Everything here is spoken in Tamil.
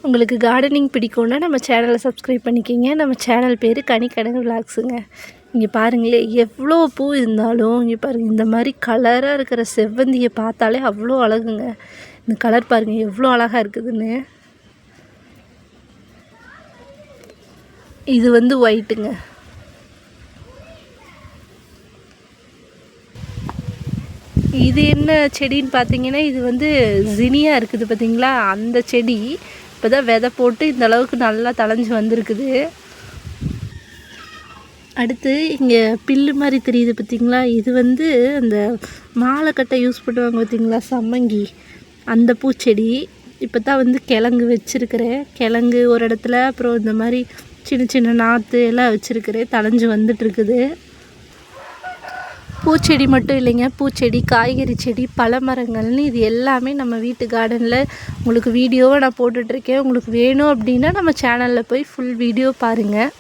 உங்களுக்கு கார்டனிங் பிடிக்கும்னா நம்ம சேனலை சப்ஸ்கிரைப் பண்ணிக்கிங்க. நம்ம சேனல் பேர் கனிக்கடங்கு விலாக்ஸுங்க. இங்கே பாருங்களேன், எவ்வளோ பூ இருந்தாலும் இங்கே பாருங்கள், இந்த மாதிரி கலராக இருக்கிற செவ்வந்தியை பார்த்தாலே அவ்வளோ அழகுங்க. இந்த கலர் பாருங்கள் எவ்வளோ அழகாக இருக்குதுன்னு. இது வந்து ஒயிட்டுங்க. இது என்ன செடின்னு பார்த்தீங்கன்னா, இது வந்து ஜினியா இருக்குது பார்த்தீங்களா, அந்த செடி இப்போ தான் விதை போட்டு இந்த அளவுக்கு நல்லா தழைஞ்சி வந்திருக்குது. அடுத்து இங்கே பில்லு மாதிரி தெரியுது பார்த்தீங்களா, இது வந்து அந்த மாலை கட்டை யூஸ் பண்ணுவாங்க பார்த்தீங்களா, சம்மங்கி, அந்த பூச்செடி. இப்போ தான் வந்து கிழங்கு வச்சுருக்கிறேன். கிழங்கு ஒரு இடத்துல, அப்புறம் இந்த மாதிரி சின்ன சின்ன நாற்று எல்லாம் வச்சுருக்கிறேன், தழைஞ்சி வந்துட்டுருக்குது. பூச்செடி மட்டும் இல்லைங்க, பூச்செடி, காய்கறி செடி, பல மரங்கள்னு இது எல்லாமே நம்ம வீட்டு கார்டனில் உங்களுக்கு வீடியோவை நான் போட்டுட்ருக்கேன். உங்களுக்கு வேணும் அப்படின்னா நம்ம சேனலில் போய் ஃபுல் வீடியோ பாருங்கள்.